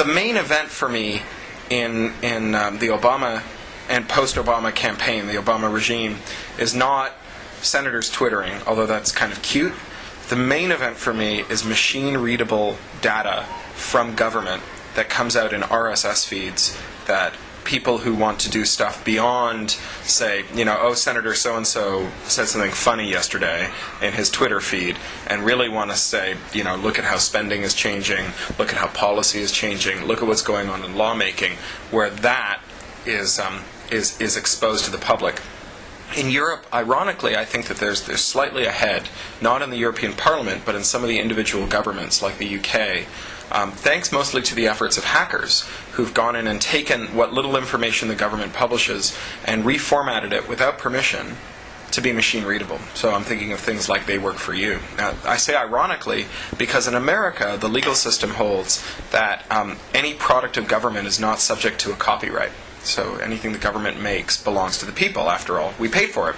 the main event for me in the Obama and post-Obama campaign, the Obama regime, is not senators twittering, although that's kind of cute. The main event for me is machine-readable data from government that comes out in RSS feeds that people who want to do stuff beyond, say, Senator so-and-so said something funny yesterday in his Twitter feed, and really want to say, look at how spending is changing, look at how policy is changing, look at what's going on in lawmaking, where that is exposed to the public. In Europe, ironically, I think that there's slightly ahead, not in the European Parliament, but in some of the individual governments, like the UK, thanks mostly to the efforts of hackers who've gone in and taken what little information the government publishes and reformatted it without permission to be machine readable. So I'm thinking of things like They Work For You. Now, I say ironically because in America, the legal system holds that any product of government is not subject to a copyright. So anything the government makes belongs to the people, after all. We paid for it.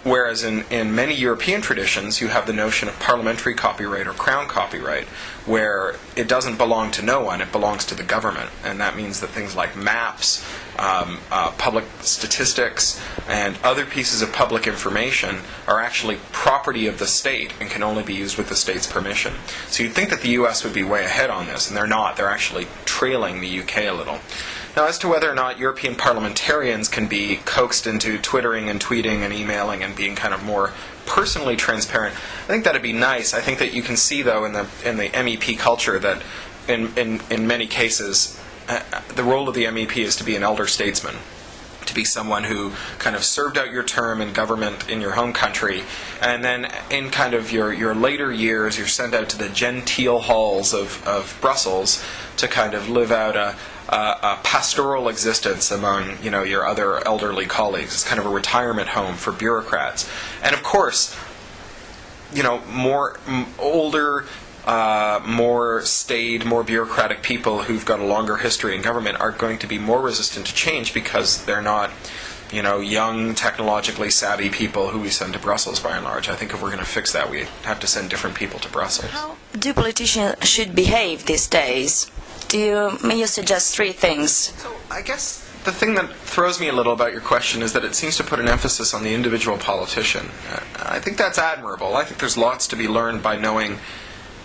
Whereas in many European traditions, you have the notion of parliamentary copyright or crown copyright, where it doesn't belong to no one, it belongs to the government. And that means that things like maps, public statistics, and other pieces of public information are actually property of the state and can only be used with the state's permission. So you'd think that the US would be way ahead on this, and they're not. They're actually trailing the UK a little. Now, as to whether or not European parliamentarians can be coaxed into twittering and tweeting and emailing and being kind of more personally transparent, I think that'd be nice. I think that you can see, though, in the MEP culture that in many cases the role of the MEP is to be an elder statesman, to be someone who kind of served out your term in government in your home country, and then in kind of your later years, you're sent out to the genteel halls of Brussels to kind of live out a pastoral existence among your other elderly colleagues. It's kind of a retirement home for bureaucrats, and of course, older, more staid, more bureaucratic people who've got a longer history in government are going to be more resistant to change because they're not, young, technologically savvy people who we send to Brussels by and large. I think if we're going to fix that, we have to send different people to Brussels. How do politicians should behave these days? May you suggest 3 things? So I guess the thing that throws me a little about your question is that it seems to put an emphasis on the individual politician. I think that's admirable. I think there's lots to be learned by knowing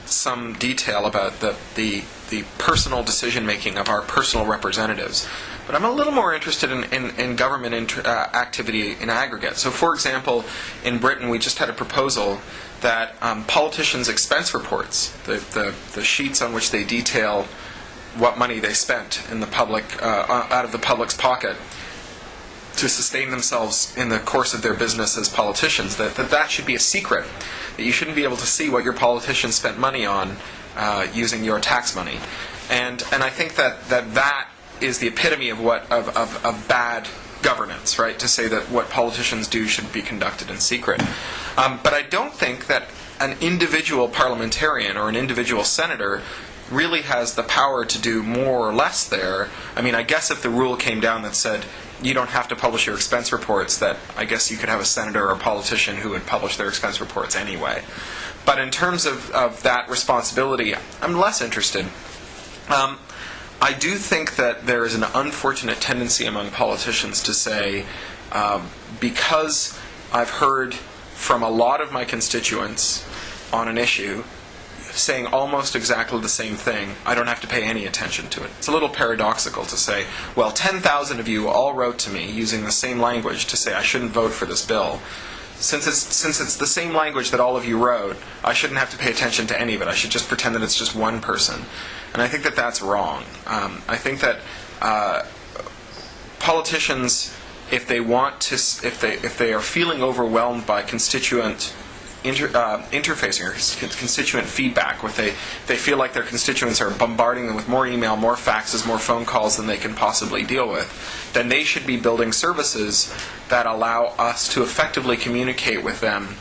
some detail about the personal decision-making of our personal representatives. But I'm a little more interested in government activity in aggregate. So, for example, in Britain, we just had a proposal that politicians' expense reports, the sheets on which they detail what money they spent in the public, out of the public's pocket to sustain themselves in the course of their business as politicians, that should be a secret, that you shouldn't be able to see what your politicians spent money on using your tax money. And I think that is the epitome of bad governance, right? To say that what politicians do should be conducted in secret. But I don't think that an individual parliamentarian or an individual senator really has the power to do more or less there. I mean, I guess if the rule came down that said you don't have to publish your expense reports, that I guess you could have a senator or a politician who would publish their expense reports anyway. But in terms of that responsibility, I'm less interested. I do think that there is an unfortunate tendency among politicians to say, because I've heard from a lot of my constituents on an issue saying almost exactly the same thing, I don't have to pay any attention to it. It's a little paradoxical to say, well, 10,000 of you all wrote to me using the same language to say I shouldn't vote for this bill. Since it's the same language that all of you wrote, I shouldn't have to pay attention to any of it. I should just pretend that it's just one person. And I think that that's wrong. I think that politicians, if they are feeling overwhelmed by constituent interfacing or constituent feedback, where they feel like their constituents are bombarding them with more email, more faxes, more phone calls than they can possibly deal with, then they should be building services that allow us to effectively communicate with them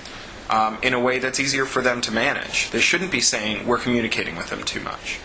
in a way that's easier for them to manage. They shouldn't be saying we're communicating with them too much.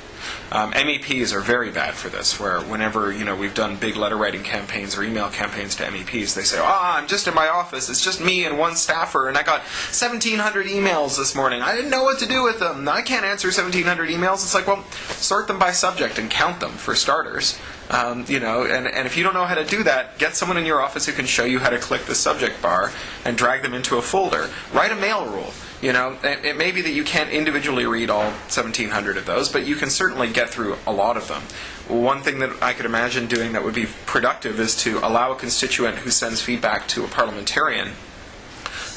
MEPs are very bad for this, where whenever we've done big letter writing campaigns or email campaigns to MEPs, they say, I'm just in my office, it's just me and one staffer, and I got 1,700 emails this morning. I didn't know what to do with them. I can't answer 1,700 emails. It's like, well, sort them by subject and count them for starters. And if you don't know how to do that, get someone in your office who can show you how to click the subject bar and drag them into a folder. Write a mail rule. It may be that you can't individually read all 1,700 of those, but you can certainly get through a lot of them. One thing that I could imagine doing that would be productive is to allow a constituent who sends feedback to a parliamentarian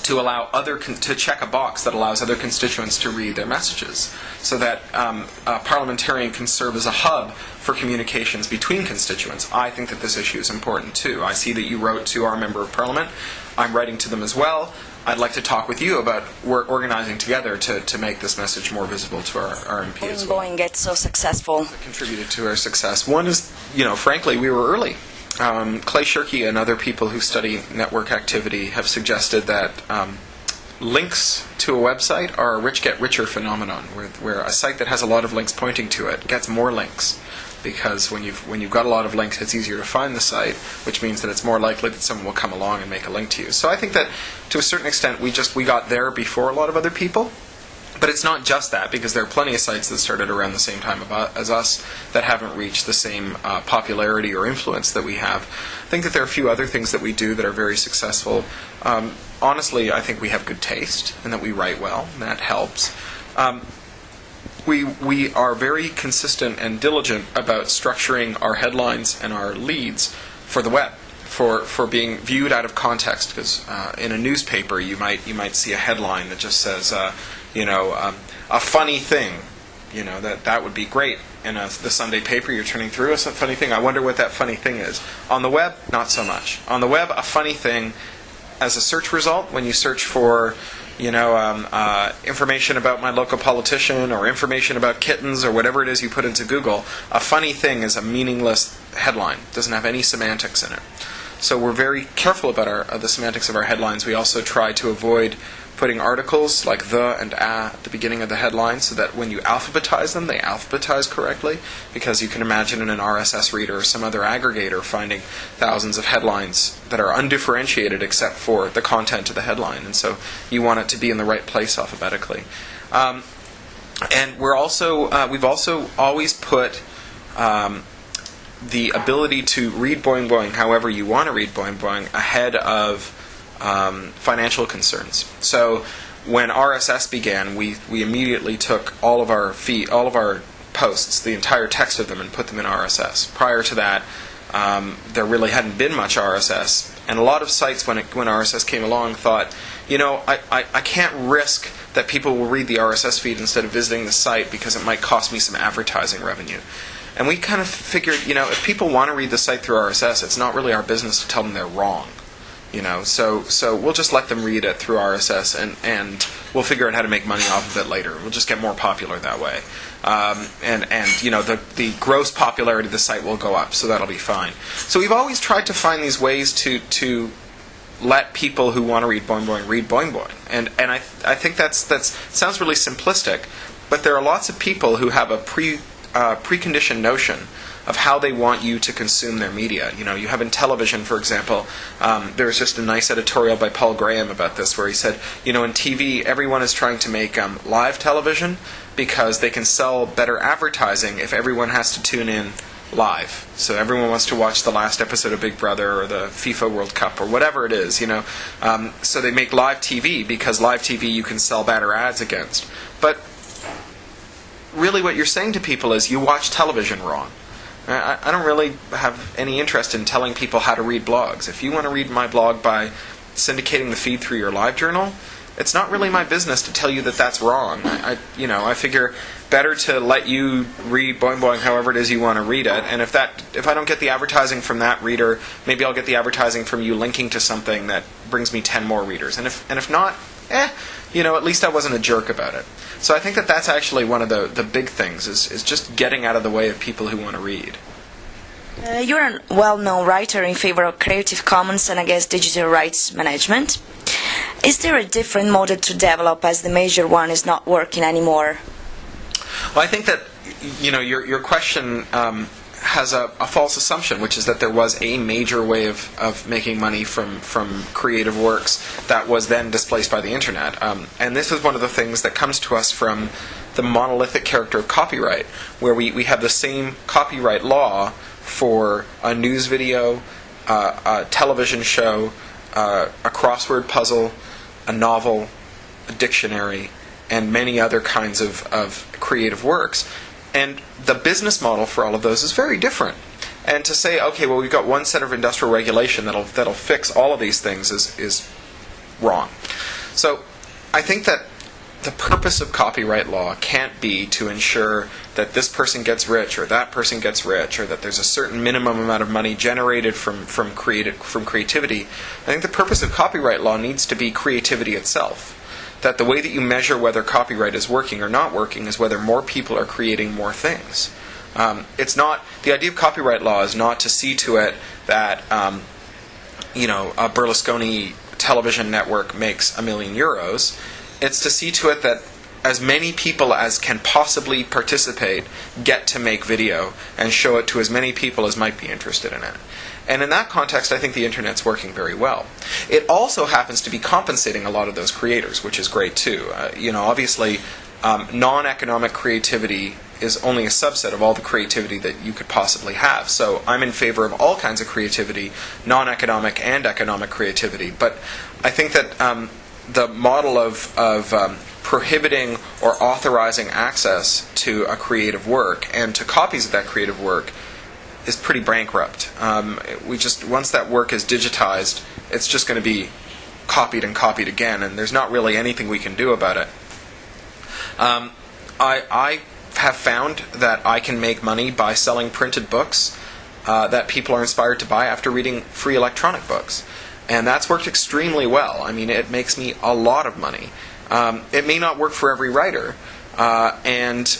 to allow to check a box that allows other constituents to read their messages, so that a parliamentarian can serve as a hub for communications between constituents. I think that this issue is important too. I see that you wrote to our Member of Parliament. I'm writing to them as well. I'd like to talk with you about we're organizing together to make this message more visible to our MP as well. BoingBoing gets so successful. That contributed to our success. One is, frankly, we were early. Clay Shirky and other people who study network activity have suggested that links to a website are a rich get richer phenomenon, where a site that has a lot of links pointing to it gets more links, because when you've got a lot of links, it's easier to find the site, which means that it's more likely that someone will come along and make a link to you. So I think that to a certain extent we got there before a lot of other people. But it's not just that, because there are plenty of sites that started around the same time as us that haven't reached the same popularity or influence that we have. I think that there are a few other things that we do that are very successful. Honestly, I think we have good taste and that we write well, and that helps. We are very consistent and diligent about structuring our headlines and our leads for the web, for being viewed out of context. Because in a newspaper, you might see a headline that just says, a funny thing. That would be great. In the Sunday paper you're turning through, a funny thing. I wonder what that funny thing is. On the web, not so much. On the web, a funny thing, as a search result, when you search for information about my local politician or information about kittens or whatever it is you put into Google, a funny thing is a meaningless headline. It doesn't have any semantics in it. So we're very careful about the semantics of our headlines. We also try to avoid putting articles like the and at the beginning of the headline, so that when you alphabetize them, they alphabetize correctly, because you can imagine in an RSS reader or some other aggregator finding thousands of headlines that are undifferentiated except for the content of the headline, and so you want it to be in the right place alphabetically. And we've also always put the ability to read BoingBoing however you want to read BoingBoing ahead of financial concerns. So when RSS began, we immediately took all of our posts, the entire text of them, and put them in RSS. Prior to that, there really hadn't been much RSS, and a lot of sites when RSS came along thought, I can't risk that people will read the RSS feed instead of visiting the site because it might cost me some advertising revenue. And we kind of figured, if people want to read the site through RSS, it's not really our business to tell them they're wrong. So we'll just let them read it through RSS, and we'll figure out how to make money off of it later. We'll just get more popular that way, and the gross popularity of the site will go up, so that'll be fine. So we've always tried to find these ways to let people who want to read BoingBoing read BoingBoing, and I think that sounds really simplistic, but there are lots of people who have a preconditioned notion of how they want you to consume their media. You have in television, for example, there was just a nice editorial by Paul Graham about this, where he said, in TV, everyone is trying to make live television because they can sell better advertising if everyone has to tune in live. So everyone wants to watch the last episode of Big Brother or the FIFA World Cup or whatever it is, So they make live TV because live TV you can sell better ads against. But really what you're saying to people is you watch television wrong. I don't really have any interest in telling people how to read blogs. If you want to read my blog by syndicating the feed through your live journal, it's not really my business to tell you that that's wrong. I figure better to let you read BoingBoing however it is you want to read it, and if I don't get the advertising from that reader, maybe I'll get the advertising from you linking to something that brings me 10 more readers. And if not, at least I wasn't a jerk about it. So I think that that's actually one of the big things, is just getting out of the way of people who want to read. You're a well-known writer in favor of Creative Commons and against digital rights management. Is there a different model to develop as the major one is not working anymore? Well, I think that your question has a false assumption, which is that there was a major way of making money from creative works that was then displaced by the internet. And this is one of the things that comes to us from the monolithic character of copyright, where we have the same copyright law for a news video, a television show, a crossword puzzle, a novel, a dictionary, and many other kinds of creative works. And the business model for all of those is very different. And to say, okay, well, we've got one set of industrial regulation that'll fix all of these things is wrong. So I think that the purpose of copyright law can't be to ensure that this person gets rich or that person gets rich, or that there's a certain minimum amount of money generated from creativity. I think the purpose of copyright law needs to be creativity itself. That the way that you measure whether copyright is working or not working is whether more people are creating more things. It's not, the idea of copyright law is not to see to it that a Berlusconi television network makes €1 million. It's to see to it that as many people as can possibly participate get to make video and show it to as many people as might be interested in it. And in that context, I think the internet's working very well. It also happens to be compensating a lot of those creators, which is great too. Obviously, non-economic creativity is only a subset of all the creativity that you could possibly have. So I'm in favor of all kinds of creativity, non-economic and economic creativity. But I think that the model of prohibiting or authorizing access to a creative work and to copies of that creative work is pretty bankrupt. Once that work is digitized, it's just going to be copied and copied again, and there's not really anything we can do about it. I have found that I can make money by selling printed books that people are inspired to buy after reading free electronic books. And that's worked extremely well. I mean, it makes me a lot of money. It may not work for every writer, and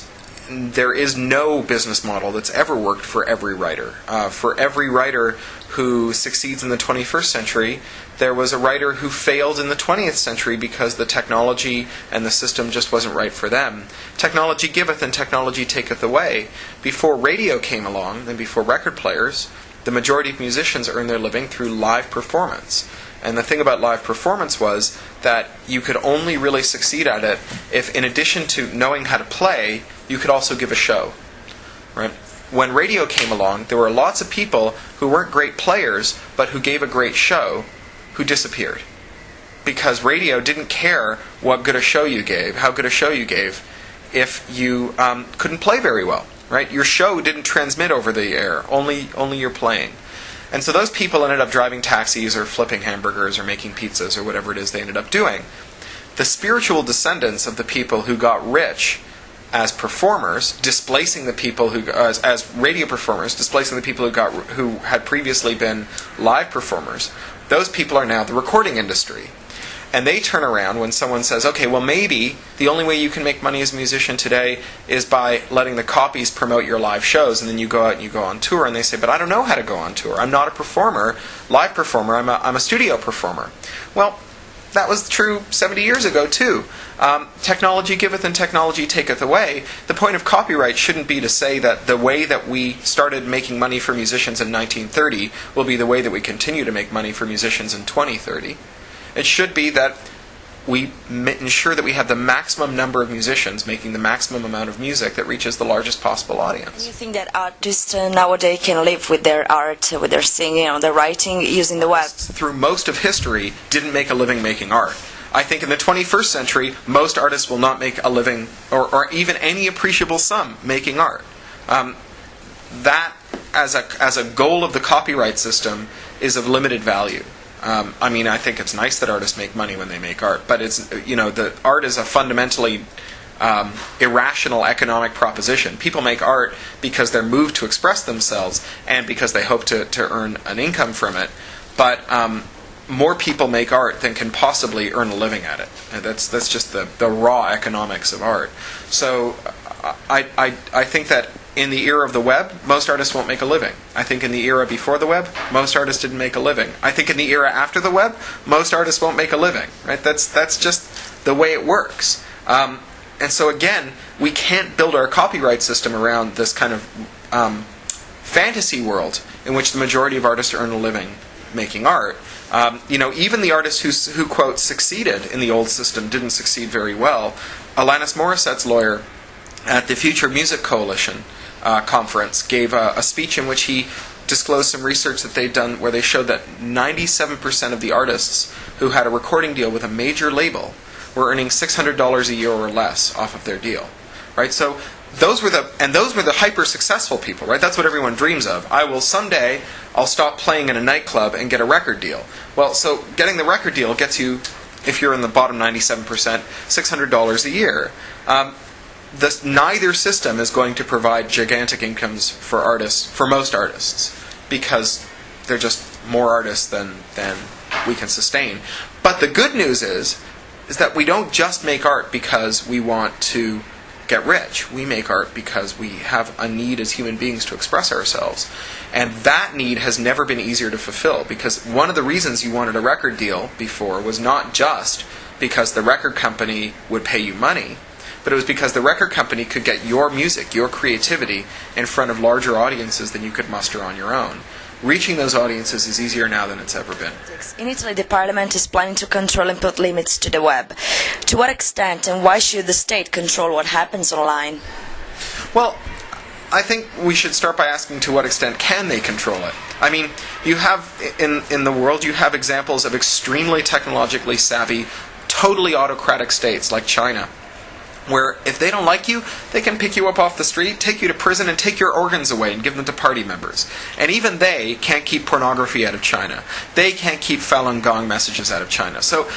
there is no business model that's ever worked for every writer. For every writer who succeeds in the 21st century, there was a writer who failed in the 20th century because the technology and the system just wasn't right for them. Technology giveth and technology taketh away. Before radio came along and before record players, the majority of musicians earn their living through live performance. And the thing about live performance was that you could only really succeed at it if, in addition to knowing how to play, you could also give a show. Right? When radio came along, there were lots of people who weren't great players, but who gave a great show, who disappeared. Because radio didn't care what good a show you gave, how good a show you gave, if you couldn't play very well. Right? Your show didn't transmit over the air, only your playing. And so those people ended up driving taxis or flipping hamburgers or making pizzas or whatever it is they ended up doing. The spiritual descendants of the people who got rich as performers, displacing the people who as radio performers, displacing the people who had previously been live performers, those people are now the recording industry. And they turn around when someone says, okay, well maybe the only way you can make money as a musician today is by letting the copies promote your live shows, and then you go out and you go on tour, and they say, but I don't know how to go on tour. I'm not a performer, live performer, I'm a studio performer. Well, that was true 70 years ago too. Technology giveth and technology taketh away. The point of copyright shouldn't be to say that the way that we started making money for musicians in 1930 will be the way that we continue to make money for musicians in 2030. It should be that we ensure that we have the maximum number of musicians making the maximum amount of music that reaches the largest possible audience. Do you think that artists nowadays can live with their art, with their singing, or their writing using the web? Through most of history, didn't make a living making art. I think in the 21st century, most artists will not make a living, or even any appreciable sum, making art. That, as a goal of the copyright system, is of limited value. I think it's nice that artists make money when they make art, but the art is a fundamentally irrational economic proposition. People make art because they're moved to express themselves and because they hope to earn an income from it. But more people make art than can possibly earn a living at it. That's just the raw economics of art. So I think that in the era of the web, most artists won't make a living. I think in the era before the web, most artists didn't make a living. I think in the era after the web, most artists won't make a living. Right? That's just the way it works. And so again, we can't build our copyright system around this kind of fantasy world in which the majority of artists earn a living making art. Even the artists who quote succeeded in the old system didn't succeed very well. Alanis Morissette's lawyer at the Future Music Coalition conference gave a speech in which he disclosed some research that they'd done where they showed that 97% of the artists who had a recording deal with a major label were earning $600 a year or less off of their deal, right? So those were the hyper successful people, right? That's what everyone dreams of. Someday I'll stop playing in a nightclub and get a record deal. Well, so getting the record deal gets you, if you're in the bottom 97%, $600 a year. Neither system is going to provide gigantic incomes for artists, for most artists, because they're just more artists than we can sustain. But the good news is that we don't just make art because we want to get rich. We make art because we have a need as human beings to express ourselves. And that need has never been easier to fulfill, because one of the reasons you wanted a record deal before was not just because the record company would pay you money, but it was because the record company could get your music, your creativity, in front of larger audiences than you could muster on your own. Reaching those audiences is easier now than it's ever been. In Italy, the parliament is planning to control and put limits to the web. To what extent and why should the state control what happens online? Well, I think we should start by asking to what extent can they control it. I mean, you have, in the world, you have examples of extremely technologically savvy, totally autocratic states like China, where if they don't like you, they can pick you up off the street, take you to prison, and take your organs away and give them to party members. And even they can't keep pornography out of China. They can't keep Falun Gong messages out of China. So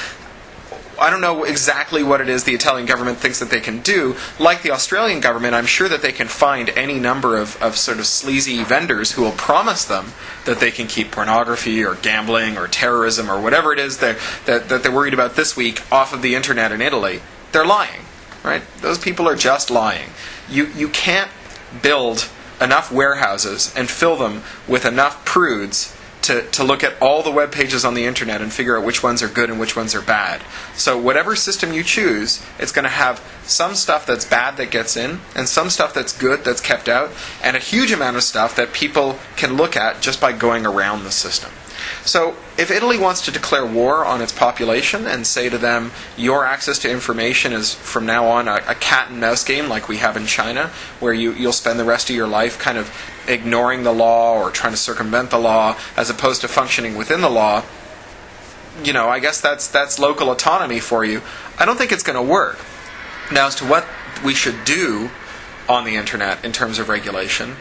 I don't know exactly what it is the Italian government thinks that they can do. Like the Australian government, I'm sure that they can find any number of sort of sleazy vendors who will promise them that they can keep pornography or gambling or terrorism or whatever it is that they're worried about this week off of the internet in Italy. They're lying. Right? Those people are just lying. You can't build enough warehouses and fill them with enough prudes to look at all the web pages on the internet and figure out which ones are good and which ones are bad. So whatever system you choose, it's going to have some stuff that's bad that gets in, and some stuff that's good that's kept out, and a huge amount of stuff that people can look at just by going around the system. So if Italy wants to declare war on its population and say to them, your access to information is from now on a cat and mouse game like we have in China, where you'll spend the rest of your life kind of ignoring the law or trying to circumvent the law as opposed to functioning within the law, I guess that's local autonomy for you. I don't think it's going to work. Now, as to what we should do on the internet in terms of regulation,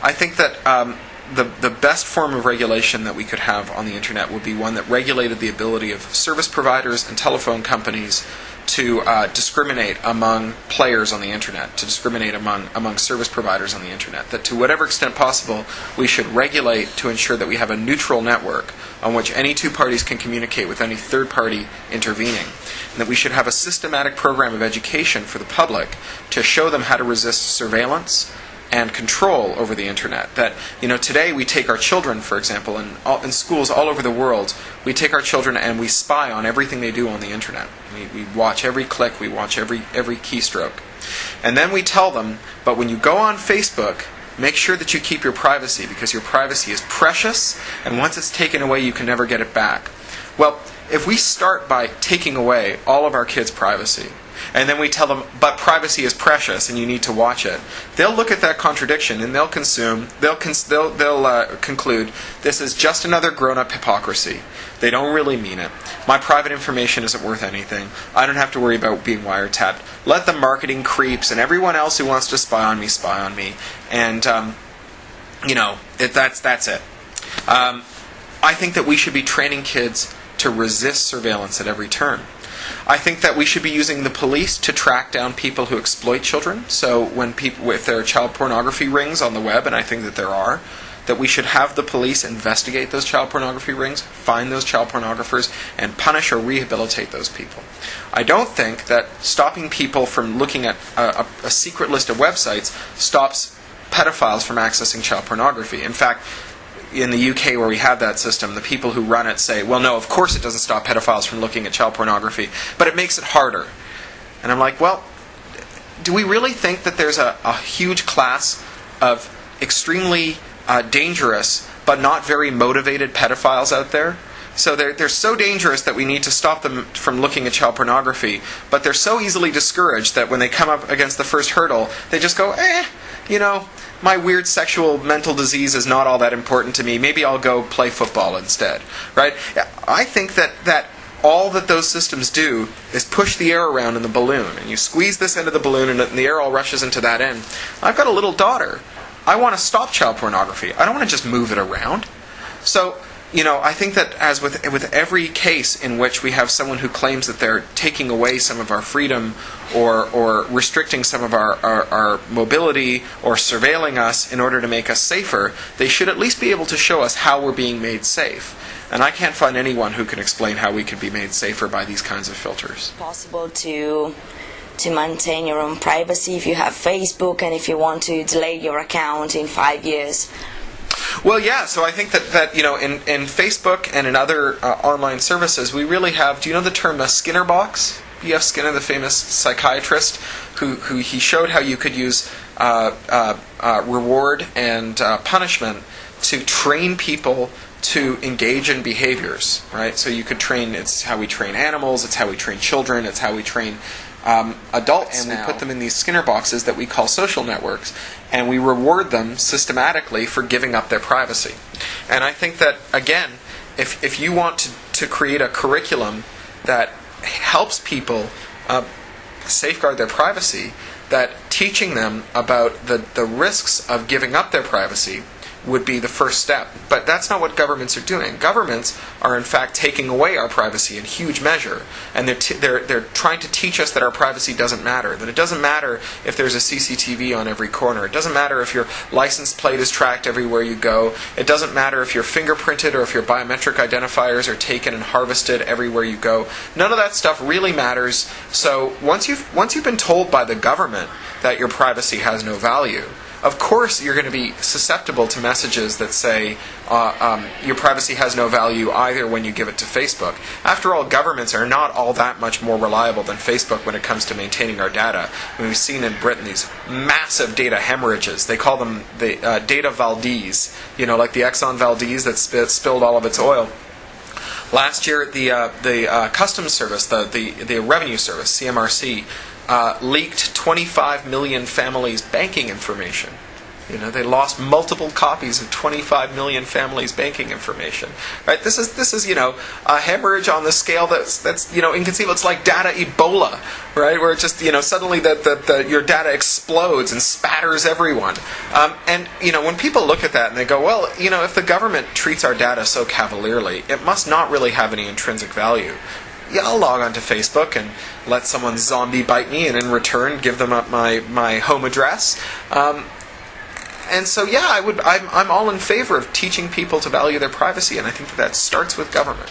I think that the best form of regulation that we could have on the internet would be one that regulated the ability of service providers and telephone companies to discriminate among players on the internet, to discriminate among service providers on the internet. That to whatever extent possible, we should regulate to ensure that we have a neutral network on which any two parties can communicate with any third party intervening. And that we should have a systematic program of education for the public to show them how to resist surveillance and control over the internet. That, today we take our children, for example, in schools all over the world, we take our children and we spy on everything they do on the internet. We watch every click, we watch every keystroke. And then we tell them, but when you go on Facebook, make sure that you keep your privacy, because your privacy is precious, and once it's taken away, you can never get it back. Well, if we start by taking away all of our kids' privacy, and then we tell them, but privacy is precious and you need to watch it, they'll look at that contradiction and they'll conclude this is just another grown-up hypocrisy. They don't really mean it. My private information isn't worth anything. I don't have to worry about being wiretapped. Let the marketing creeps and everyone else who wants to spy on me. And, that's it. I think that we should be training kids to resist surveillance at every turn. I think that we should be using the police to track down people who exploit children. So if there are child pornography rings on the web, and I think that there are, that we should have the police investigate those child pornography rings, find those child pornographers, and punish or rehabilitate those people. I don't think that stopping people from looking at a secret list of websites stops pedophiles from accessing child pornography. In fact, in the UK where we have that system, the people who run it say, well, no, of course it doesn't stop pedophiles from looking at child pornography, but it makes it harder. And I'm like, well, do we really think that there's a huge class of extremely dangerous but not very motivated pedophiles out there? So they're so dangerous that we need to stop them from looking at child pornography, but they're so easily discouraged that when they come up against the first hurdle, they just go, my weird sexual mental disease is not all that important to me. Maybe I'll go play football instead, right? I think that all that those systems do is push the air around in the balloon, and you squeeze this end of the balloon and the air all rushes into that end. I've got a little daughter. I want to stop child pornography. I don't want to just move it around. So, I think that as with every case in which we have someone who claims that they're taking away some of our freedom or restricting some of our mobility or surveilling us in order to make us safer, they should at least be able to show us how we're being made safe. And I can't find anyone who can explain how we can be made safer by these kinds of filters. Possible to maintain your own privacy if you have Facebook and if you want to delete your account in 5 years? Well, yeah. So I think that in Facebook and in other online services, we really have. Do you know the term Skinner box? B.F. Skinner, the famous psychiatrist, who he showed how you could use reward and punishment to train people to engage in behaviors, right? So you could train. It's how we train animals. It's how we train children. It's how we train adults, and we put them in these Skinner boxes that we call social networks, and we reward them systematically for giving up their privacy. And I think that, again, if you want to create a curriculum that helps people safeguard their privacy, that teaching them about the risks of giving up their privacy would be the first step. But that's not what governments are doing. Governments are in fact taking away our privacy in huge measure, and they're trying to teach us that our privacy doesn't matter, that it doesn't matter if there's a CCTV on every corner, it doesn't matter if your license plate is tracked everywhere you go, it doesn't matter if you're fingerprinted or if your biometric identifiers are taken and harvested everywhere you go. None of that stuff really matters. So once you've been told by the government that your privacy has no value, of course you're going to be susceptible to messages that say your privacy has no value either when you give it to Facebook. After all, governments are not all that much more reliable than Facebook when it comes to maintaining our data. We've seen in Britain these massive data hemorrhages. They call them the data Valdez, like the Exxon Valdez that spilled all of its oil. Last year, the Customs Service, the Revenue Service, CMRC, leaked 25 million families' banking information. They lost multiple copies of 25 million families' banking information. Right? This is a hemorrhage on the scale that's inconceivable. It's like data Ebola, right? Where it just suddenly your data explodes and spatters everyone. And when people look at that and they go, well, if the government treats our data so cavalierly, it must not really have any intrinsic value. Yeah, I'll log on to Facebook and let someone zombie bite me, and in return give them up my home address. And so, yeah, I'm all in favor of teaching people to value their privacy, and I think that starts with government.